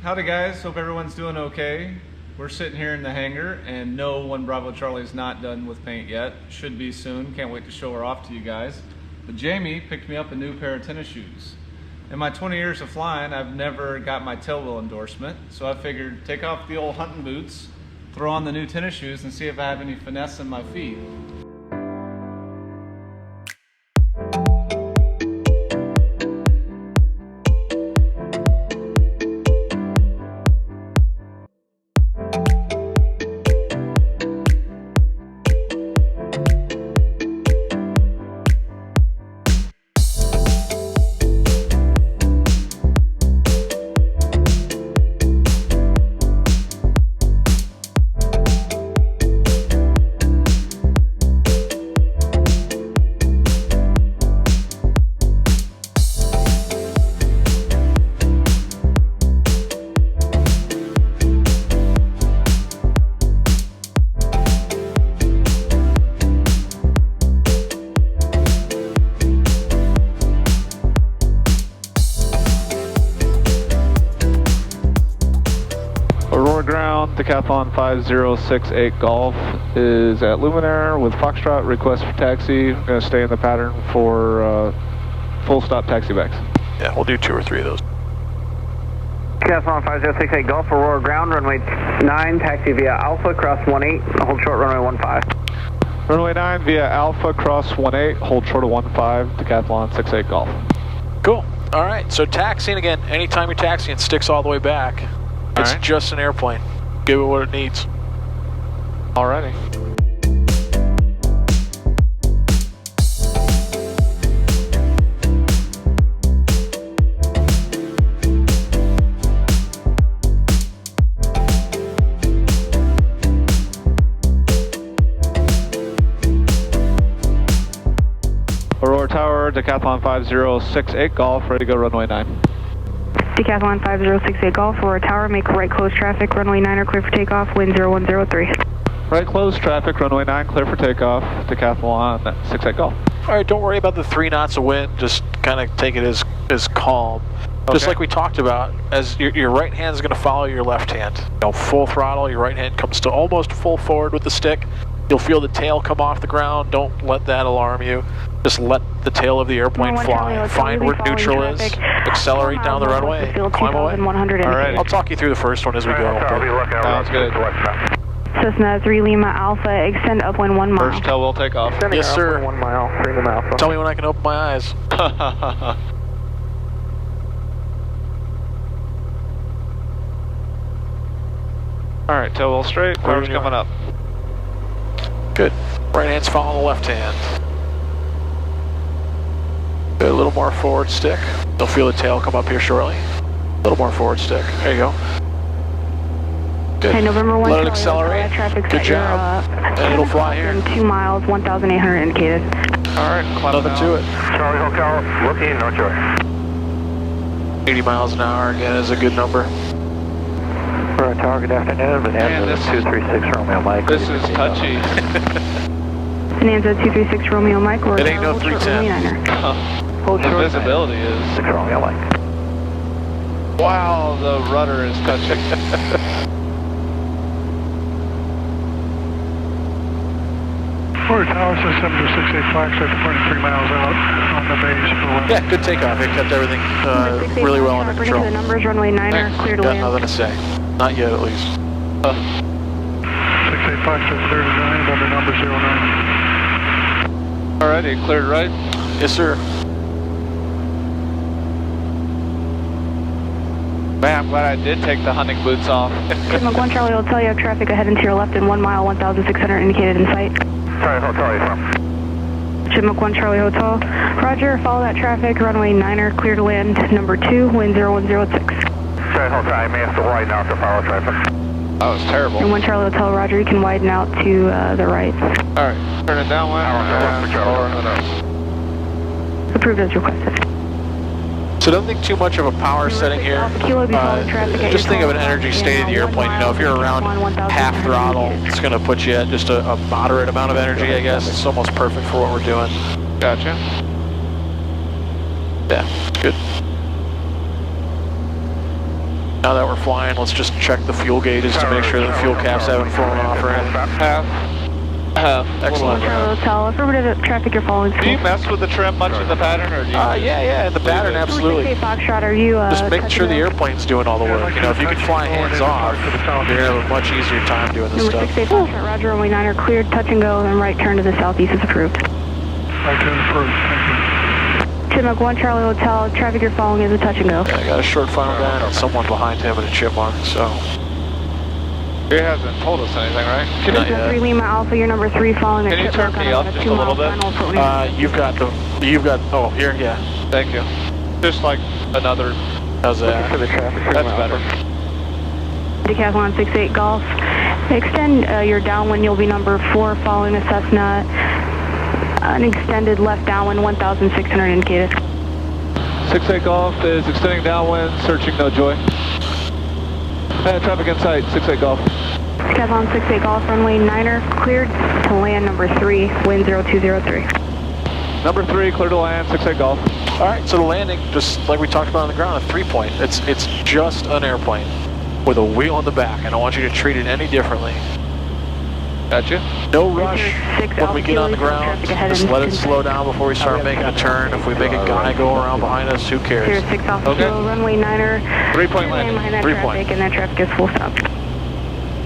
Howdy guys, hope everyone's doing okay. We're sitting here in the hangar, and no, 1 Bravo Charlie is not done with paint yet. Should be soon, can't wait to show her off to you guys. But Jamie picked me up a new pair of tennis shoes. In my 20 years of flying, I've never got my Tailwheel endorsement, so I figured take off the old hunting boots, throw on the new tennis shoes, and see if I have any finesse in my feet. Aurora ground, Decathlon 5068 Golf is at Luminaire with Foxtrot, request for taxi. I'm going to stay in the pattern for full stop taxi backs. Yeah, we'll do 2 or 3 of those. Decathlon 5068 Golf, Aurora ground, runway 9, taxi via Alpha, cross 18, hold short runway 15. Runway 9 via Alpha, cross 18, hold short of 15, Decathlon 68 Golf. Cool. All right, so taxiing again, anytime you're taxiing, sticks all the way back. It's just an airplane. Give it what it needs. Alrighty. Aurora Tower, Decathlon 5068 Golf, ready to go runway 9. Decathlon 5068 Golf, Aurora Tower, make right close traffic, runway 9 are clear for takeoff, wind 0103. Right close traffic, runway 9 clear for takeoff, Decathlon 68 Golf. All right, don't worry about the 3 knots of wind, just kind of take it as calm. Okay. Just like we talked about, as your right hand is going to follow your left hand. You know, full throttle, your right hand comes to almost full forward with the stick. You'll feel the tail come off the ground. Don't let that alarm you. Just let the tail of the airplane fly. Find where neutral is. Accelerate down the runway. Climb away. All right. I'll talk you through the first one as we go. Sounds good. Cessna 3 Lima Alpha, extend upwind 1 mile. First tail will take off. Yes, sir. 1 mile, 3 Lima Alpha. Tell me when I can open my eyes. All right, tail wheel straight. Power's coming up. Good. Right hand's following the left hand. Good. A little more forward stick. You'll feel the tail come up here shortly. A little more forward stick. There you go. Good. Okay, November 1, let it accelerate. Good job. And it'll fly here. 2 miles, 1,800 indicated. All right, nothing to it. Charlie Hotel, looking, no joy. 80 miles an hour again is a good number. Aurora Tower, good afternoon. Bonanza 236 Romeo Mike. This is touchy. Bonanza 236 Romeo Mike. It ain't no 310. The visibility is. 6 Romeo Mike. Wow, the rudder is touching. Aurora Tower system to 685, so 23 miles out on the base for Yeah, good takeoff. It kept everything really well under control. The numbers, runway 9 are clear to land. Got nothing to say. Not yet, at least. 685, so clear to land under number 09. Alrighty, cleared right? Yes, sir. Man, I'm glad I did take the hunting boots off. Cessna 1 Charlie will tell you have traffic ahead and to your left in 1 mile, 1,600 indicated in sight. Charlie Hotel, you from? Chipmunk 1 Charlie Hotel. Roger, follow that traffic, runway 9 are clear to land, number 2, wind 0106. Charlie Hotel, I may have to widen out to follow traffic. That was terrible. And 1 Charlie Hotel, Roger, you can widen out to the right. Alright, turn it downwind. Approved as requested. So don't think too much of a power setting here. Just think of an energy state of the airplane. You know, if you're around half throttle, it's going to put you at just a moderate amount of energy, I guess. It's almost perfect for what we're doing. Gotcha. Yeah, good. Now that we're flying, let's just check the fuel gauges to make sure the fuel caps haven't flown off or anything. Excellent. Hotel, affirmative traffic you're following. Do you mess with the trim much in the pattern, or do you? Yeah, the pattern, absolutely. Foxtrot, are you, just making sure the airplane's doing all the work. You know, if you can fly hands off, you're going to have a much easier time doing this stuff. 6 Foxtrot, Roger, runway 9 cleared, touch and go, and right turn to the southeast is approved. Right turn approved, thank you. Chipmunk 1 Charlie Hotel, traffic you're following is a touch and go. Yeah, I got a short final down and someone behind him in a Chipmunk, so. He hasn't told us anything, right? Cessna 3 Lima Alpha, you're number 3 following a Can you turn me up just a little bit? You've got, oh, here, yeah. Thank you. Just like another. How's that? That's better. Decathlon 68 Golf. Extend your downwind, you'll be number 4 following a Cessna. An extended left downwind, 1,600 indicated. 68 Golf is extending downwind, searching no joy. Traffic in sight, 68 Golf. Decathlon 68 Golf, runway 9 cleared to land number 3, wind 0203. Number 3, clear to land, 68 Golf. All right, so the landing, just like we talked about on the ground, a 3-point. It's just an airplane with a wheel on the back. I don't want you to treat it any differently. Gotcha. No rush when we get on the ground. Just let it slow down before we start making a turn. If we make a guy go around behind us, who cares? 6 Alpha Kilo, runway 9 3-point landing. behind that 3-point. traffic, and that traffic is full stop.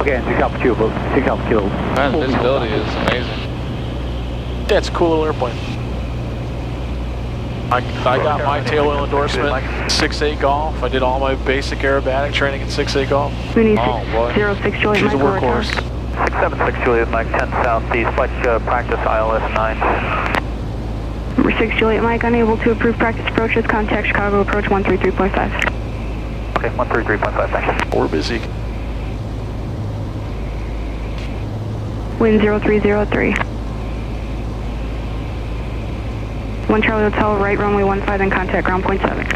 Okay, 6 Alpha Kilo, 6 Alpha Kilo. Man, the visibility is amazing. Yeah, it's a cool little airplane. I got my tailwheel endorsement, 6'8 Golf. I did all my basic aerobatic training at 6'8 Golf. Mooney Oh, boy. 606 Juliet She's a Mike, workhorse. 676 Juliet Mike, 10 southeast, flight practice ILS 9. Number 6 Juliet Mike, unable to approve practice approaches, contact Chicago approach 133.5. Okay, 133.5, thank you. We're busy. Wind 0303. 1 Charlie Hotel, right runway 15, then contact ground point 7.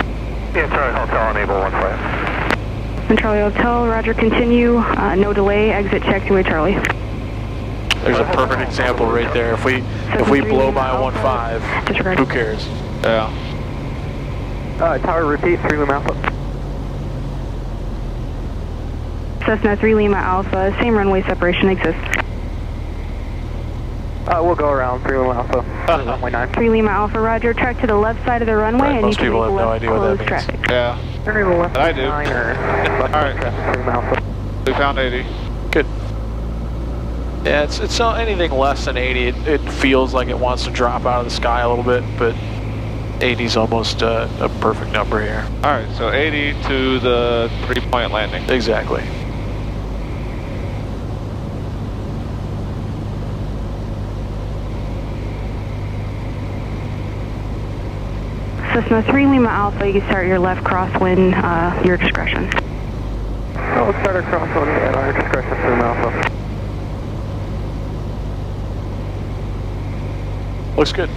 Yeah, Charlie Hotel, enable 15. 1 Charlie Hotel, roger, continue, no delay, exit taxiway Charlie. There's a perfect example right there. If we blow by 1.5, who cares? Yeah. Tower repeat, 3 Lima Alpha. Cessna 3 Lima Alpha, same runway separation exists. We'll go around 3 Lima Alpha, runway 9. 3 Lima Alpha, roger, track to the left side of the runway, Right, and most you can people make have no left idea what that closed means. traffic. Yeah. I do. Alright. We found 80. Good. Yeah, it's not anything less than 80. It feels like it wants to drop out of the sky a little bit, but 80 is almost a perfect number here. Alright, so 80 to the 3-point landing. Exactly. Cessna 3 Lima Alpha, you can start your left crosswind, your discretion. We'll start our crosswind at our discretion 3 Lima Alpha. Looks good.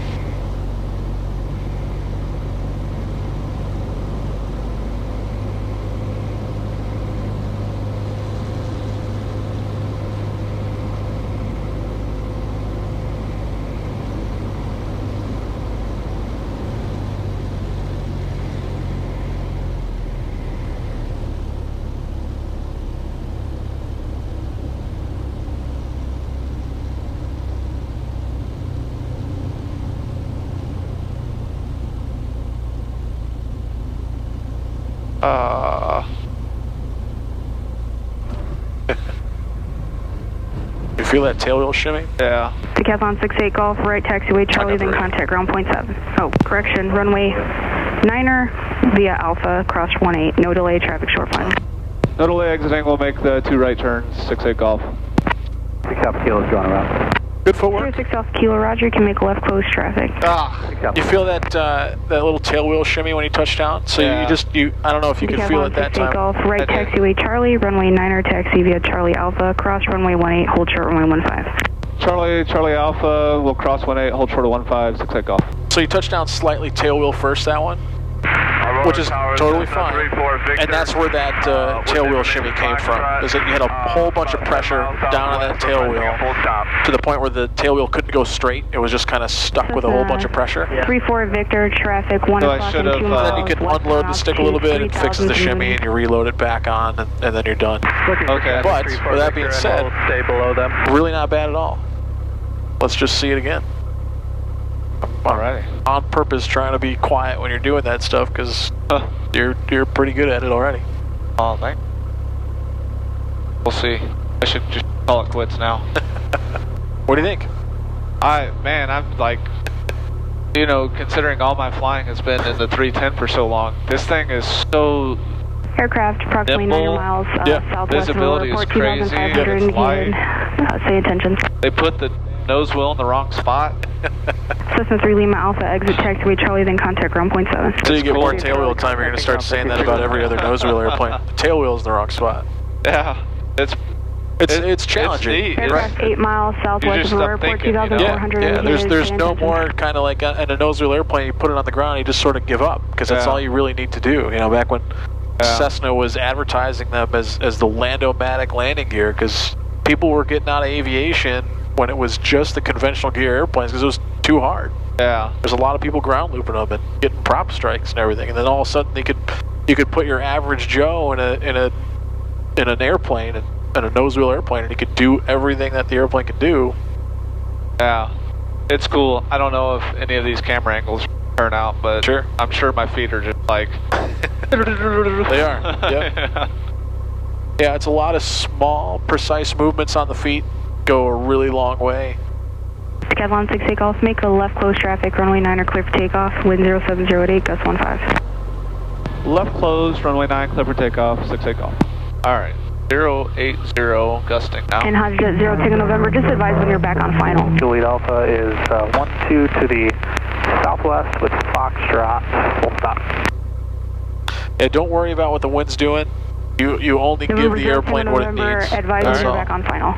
You feel that tailwheel shimmy? Yeah. Decathlon 68 Golf, right taxiway Charlie, then contact ground point 7. Oh, correction, runway 9 via Alpha, cross 18, no delay, traffic short final. No delay exiting, we'll make the 2 right turns, 68 Golf. 6 Alpha Kilo is going around. Good footwork. 6 Alpha Kilo, roger, you can make left closed traffic. You feel that that little tailwheel shimmy when you touch down? So yeah. I don't know if you can feel it that time. Golf, right taxiway Charlie, runway 9 taxi via Charlie Alpha, cross runway 18, hold short runway 15. Charlie Alpha, we'll cross 18, hold short of 15, 68 Golf. So you touch down slightly tailwheel first, that one? which is totally fine. And that's where that tailwheel shimmy came from, is that you had a whole bunch of pressure down on that tailwheel to the point where the tailwheel couldn't go straight. It was just kind of stuck with a whole bunch of pressure. 3-4 Victor, traffic 1 So I o'clock should and have, 2 then Then you can unload the stick a little bit, it fixes the shimmy, and you reload it back on, and then you're done. Okay. But, with that being said, stay below them. really not bad at all. Let's just see it again. Alrighty. On purpose trying to be quiet when you're doing that stuff, because you're pretty good at it already. Oh, thank. We'll see. I should just call it quits now. What do you think? Man, I'm like, you know, considering all my flying has been in the 310 for so long, this thing is so Aircraft approximately 9 nimble. miles southwest of Visibility Aurora, is crazy. 2,500 It's light. indicated. Say attention. They put the nose wheel in the wrong spot. Cessna 3 Lima Alpha, exit taxiway Charlie, then contact ground point 7. Until you get more tailwheel time, you're going to start saying that about every other nose wheel airplane. The tailwheel's in the wrong spot. Yeah, It's challenging. It's neat. Aircraft 8 miles southwest just of stop Aurora, thinking, 2,400 Yeah, indicated. there's Say no attention. more kind of like in a nose wheel airplane, you put it on the ground and you just sort of give up, because that's Yeah. all you really need to do. You know, back when Cessna was advertising them as the Aerobatic landing gear, because people were getting out of aviation when it was just the conventional gear airplanes, because it was too hard. Yeah. There's a lot of people ground looping them and getting prop strikes and everything, and then all of a sudden you could put your average Joe in an airplane, in a nose wheel airplane, and he could do everything that the airplane could do. Yeah. It's cool. I don't know if any of these camera angles turn out, but Sure. I'm sure my feet are just like. They are. Yep. Yeah, it's a lot of small, precise movements on the feet go a really long way. Decathlon 68 Golf, make a left close traffic, runway 9 or clear for takeoff, wind 0708, gust 15. Left closed, runway 9, clear for takeoff, 68 Golf. Alright, 080, gusting now. And Hydrojet 0, Tango November, just advise when you're back on final. Juliet Alpha is 1-2 to the southwest with Foxtrot, full stop. Yeah, don't worry about what the wind's doing. You only give November the 0, airplane Tango what it November, needs. advise when That's you're all. back on final.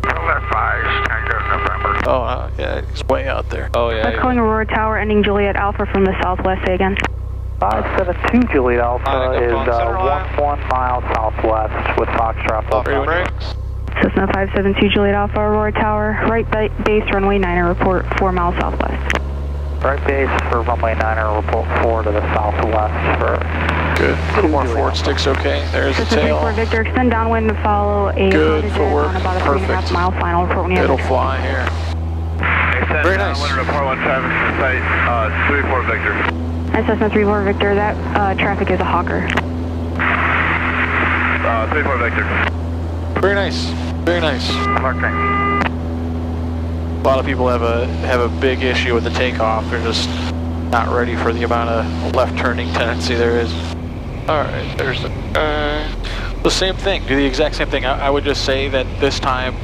Left 5, Tango November. Oh, yeah, he's way out there. Oh yeah. That's calling Aurora Tower, ending Juliet Alpha from the southwest, say again. 572 Juliet Alpha is center line. 1 mile southwest with Foxtrot. Off Ready when you brakes. Cessna 572 Juliet Alpha, Aurora Tower, right base, runway 9, report 4 miles southwest. Right base for runway 9, report 4 to the southwest for... Good. A little more forward sticks, okay. There's the Cessna tail. 34 Victor, extend downwind and follow a Good Honda Jet footwork. on about a Perfect. 3.5 mile final. Report when you have It'll it. fly here. Very nice. Report 17 to site, 34 Victor. And Cessna 34 Victor, that traffic is a Hawker. 34 Victor. Very nice. Very nice. Marking. A lot of people have a big issue with the takeoff. They're just not ready for the amount of left turning tendency there is. Alright, there's the same thing. Do the exact same thing. I would just say that this time,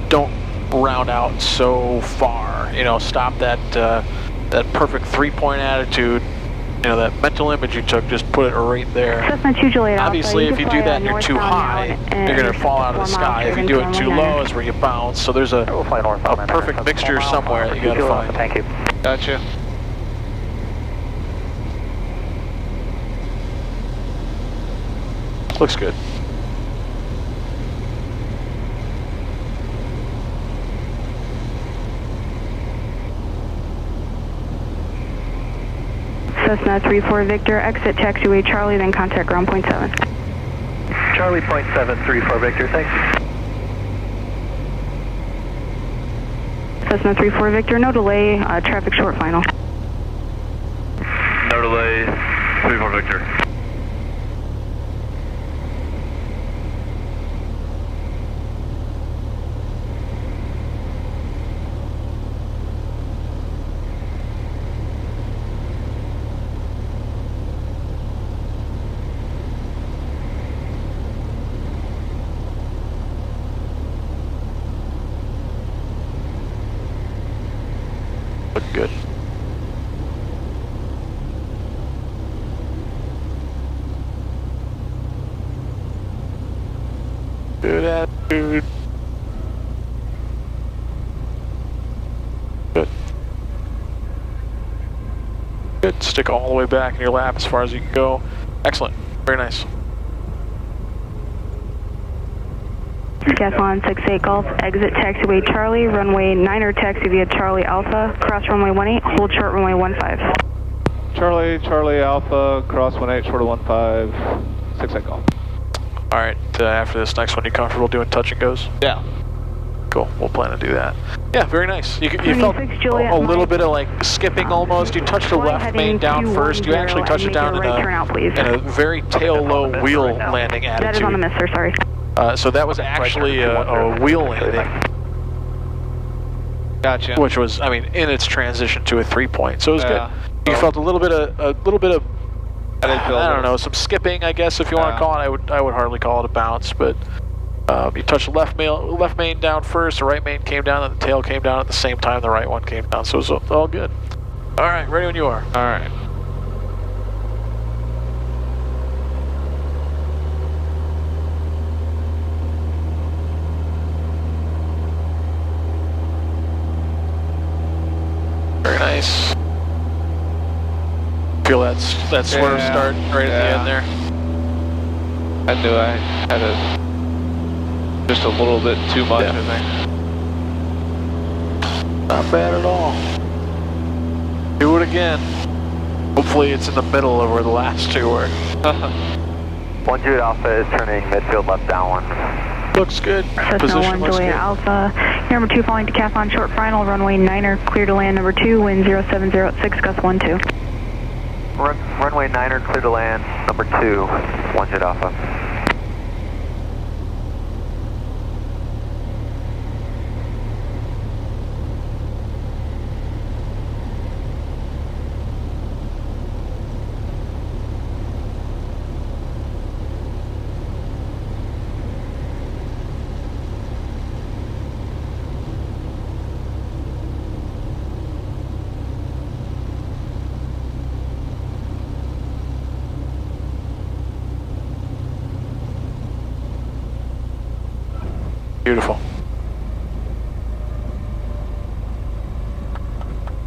don't round out so far. You know, stop that perfect 3-point attitude. You know, that mental image you took, just put it right there. Cessna 2 Juliet Alpha. Obviously, if you do that and you're too high, you're going to fall out of the sky. If you do it too low, it's where you bounce. So there's a perfect mixture somewhere that you got to find. Thank you. Gotcha. Looks good. Cessna 34 Victor, exit taxiway Charlie, then contact ground point 7. Charlie point 734 Victor, thanks. Cessna 34 Victor, no delay, traffic short final. No delay, 34 Victor. Look good. Good attitude. Good. Good. stick all the way back in your lap as far as you can go. Excellent. Very nice. Decathlon 68 Golf, exit taxiway Charlie, runway 9er taxi via Charlie Alpha, cross runway 18, hold short runway 15. Charlie Alpha, cross 18, short of 15, 68 Golf. All right, after this next one, you comfortable doing touch and goes? Yeah. Cool, we'll plan to do that. Yeah, very nice. You felt a little bit of like skipping almost. You touched the left main down first. You actually touched it down in a very tail low wheel landing attitude. That is on the miss, sir, sorry. So that was actually a wheel landing. Gotcha. Which was, I mean, in its transition to a 3-point. So it was good. You felt a little bit of I don't know, some skipping, I guess, if you want to call it. I would hardly call it a bounce, but you touched the left main down first, the right main came down, and the tail came down at the same time the right one came down, so it was all good. All right, ready when you are. All right. Very nice. Feel that swerve start right at the end there. I knew I had just a little bit too much, I think. Not bad at all. Do it again. Hopefully it's in the middle of where the last two were. 1 Jude Alpha is turning midfield left downwind. Looks good. Cessna Position 1 looks Juliet good. Alpha, number 2 following Decathlon short final, runway 9er, clear to land number 2, wind 0706, gust 12. Runway 9er, clear to land, number 2, 1 Jet Alpha. Beautiful.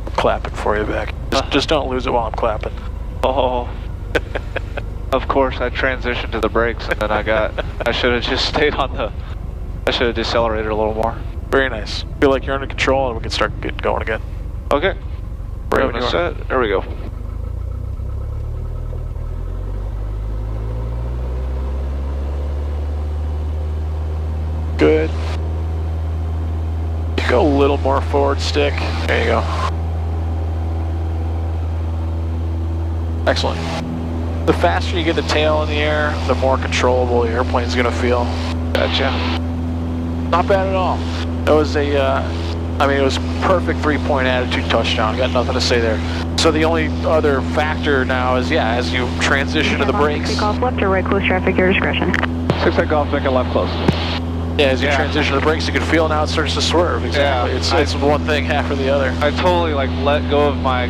I'm clapping for you back. Just don't lose it while I'm clapping. Oh. Of course, I transitioned to the brakes, and then I should have just stayed on I should have decelerated a little more. Very nice. Feel like you're under control and we can start getting going again. Okay. Right when you are. Set. There we go. Good. You go a little more forward stick. There you go. Excellent. The faster you get the tail in the air, the more controllable the airplane's going to feel. Gotcha. Not bad at all. That was I mean, it was perfect 3-point attitude touchdown. Got nothing to say there. So the only other factor now is, yeah, as you transition to the brakes. Takeoff left or right close traffic, your discretion. 68 Golf, make it left close. Yeah, as you transition to the brakes, you can feel now it starts to swerve. Exactly. Yeah, it's one thing after the other. I totally let go of my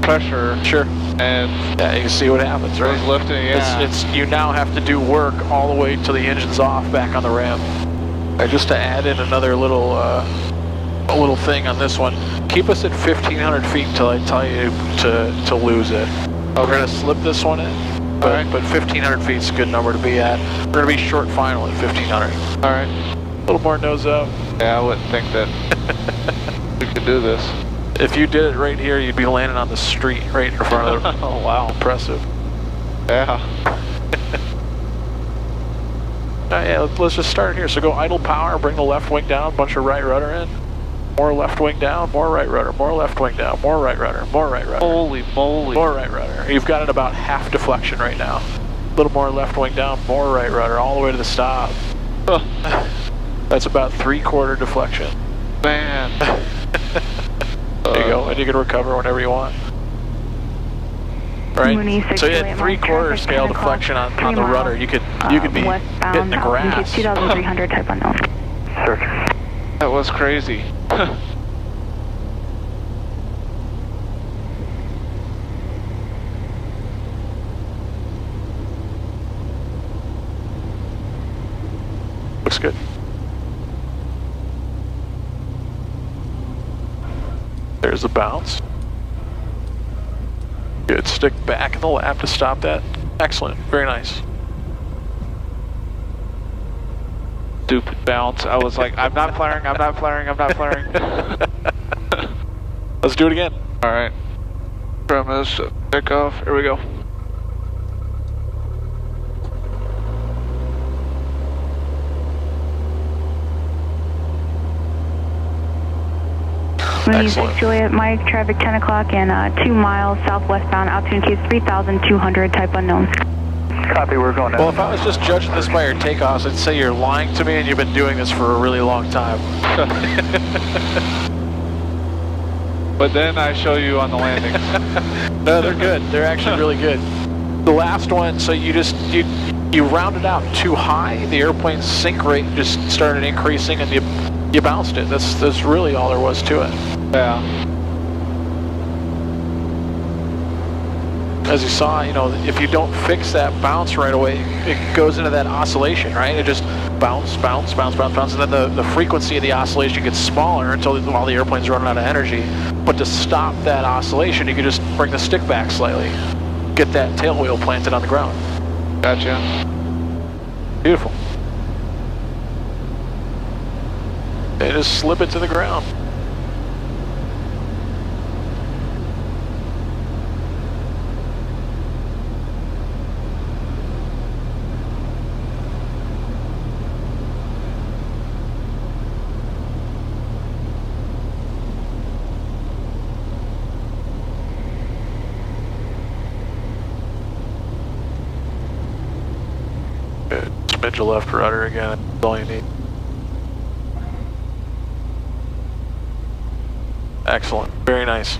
pressure. Sure. And yeah, you can see what happens, right? It was lifting, yeah. It's you now have to do work all the way till the engine's off back on the ramp. Just to add in another little thing on this one, keep us at 1,500 feet until I tell you to lose it. We're gonna slip this one in. But 1,500 feet is a good number to be at. We're going to be short final at 1,500. All right. A little more nose up. Yeah, I wouldn't think that we could do this. If you did it right here, you'd be landing on the street right in front of them. Oh, wow. Impressive. Yeah. Yeah, let's just start here. So go idle power, bring the left wing down, bunch of right rudder in. More left wing down, more right rudder, more left wing down, more right rudder, more right rudder. Holy moly. More right rudder. You've got it about half deflection right now. A little more left wing down, more right rudder, all the way to the stop. That's about 3/4 deflection. Man. There you go, and you can recover whenever you want. Right? So you had 3/4 scale deflection on the rudder. You could be hitting the grass. 2,300 type unknown. Search. That was crazy. Looks good. There's a bounce. Good, stick back in the lap to stop that. Excellent, very nice. Stupid bounce. I was like, I'm not flaring, I'm not flaring, I'm not flaring. Let's do it again. All right. Premise, takeoff, here we go. Excellent. Juliet, Mike, traffic 10 o'clock and 2 miles southwestbound, altitude case 3,200, type unknown. Copy, we're going down. Well, if I was just judging this by your takeoffs, I'd say you're lying to me and you've been doing this for a really long time. But then I show you on the landings. No, they're good. They're actually really good. The last one, so you rounded out too high. The airplane's sync rate just started increasing, and you bounced it. That's really all there was to it. Yeah. As you saw, you know, if you don't fix that bounce right away, it goes into that oscillation, right? It just bounce, bounce, bounce, bounce, bounce, and then the frequency of the oscillation gets smaller while the airplane's running out of energy. But to stop that oscillation, you can just bring the stick back slightly, get that tail wheel planted on the ground. Gotcha. Beautiful. And just slip it to the ground. Good. Smidge of left rudder again. That's all you need. Excellent. Very nice.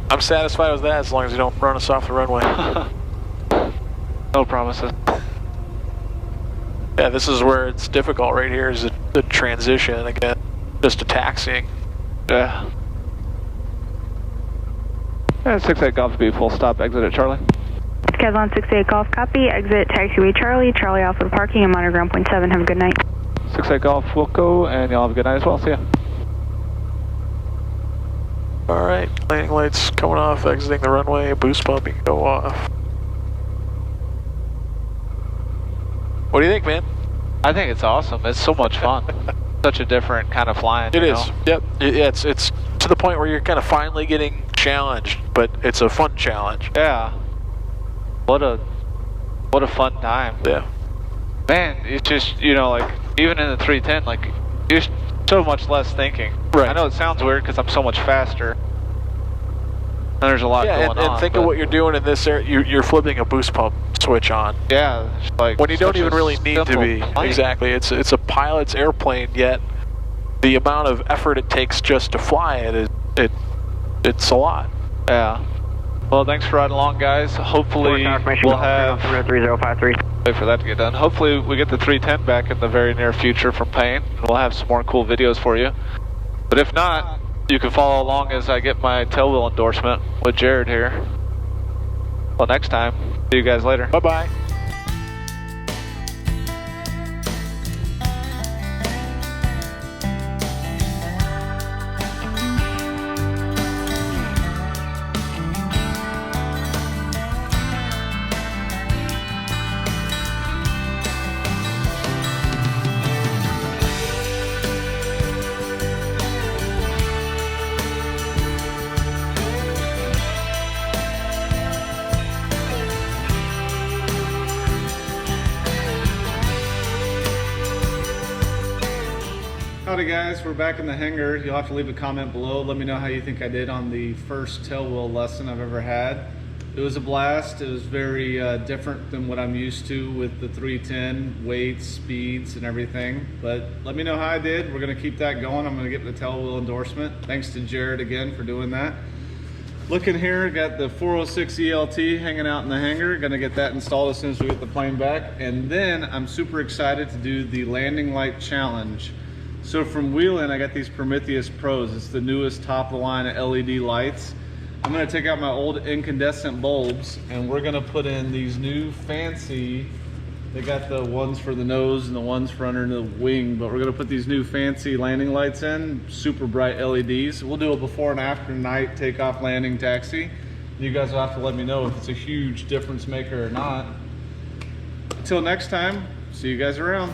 I'm satisfied with that as long as you don't run us off the runway. No promises. Yeah, this is where it's difficult right here, is the transition again, just to taxiing. Yeah. Yeah, 68 Golf to be full stop, exit at Charlie. Decathlon 68 Golf, copy, exit taxiway Charlie, Charlie off of parking and monitor ground point 7, have a good night. 68 Golf, we'll go, and y'all have a good night as well, see ya. Alright, landing lights coming off, exiting the runway, boost pump, you can go off. What do you think, man? I think it's awesome. It's so much fun. Such a different kind of flying. It is. Yep. It's to the point where you're kind of finally getting challenged, but it's a fun challenge. Yeah. What a fun time. Yeah. Man, it's just, you know, like, even in the 310, like, you're so much less thinking. Right. I know it sounds weird because I'm so much faster. And there's a lot going on. And think of what you're doing in this area. You're flipping a boost pump switch on. Yeah. It's like when you don't even really need to be. Plane. Exactly. It's a pilot's airplane, yet the amount of effort it takes just to fly it's a lot. Yeah. Well, thanks for riding along, guys. Hopefully we'll have... 3053. Wait for that to get done. Hopefully we get the 310 back in the very near future from Payne. We'll have some more cool videos for you. But if not, you can follow along as I get my tailwheel endorsement with Jared here. Well, next time. See you guys later. Bye-bye. Howdy guys, we're back in the hangar. You'll have to leave a comment below. Let me know how you think I did on the first tailwheel lesson I've ever had. It was a blast. It was very different than what I'm used to with the 310, weights, speeds, and everything. But let me know how I did. We're gonna keep that going. I'm gonna get the tailwheel endorsement. Thanks to Jared again for doing that. Looking here, got the 406 ELT hanging out in the hangar. Gonna get that installed as soon as we get the plane back. And then I'm super excited to do the landing light challenge. So from Wheeling, I got these Prometheus Pros. It's the newest top of the line of LED lights. I'm gonna take out my old incandescent bulbs and we're gonna put in these new fancy They got the ones for the nose and the ones for under the wing, but we're gonna put these new fancy landing lights in, super bright LEDs. We'll do a before and after night takeoff, landing, taxi. You guys will have to let me know if it's a huge difference maker or not. Until next time, see you guys around.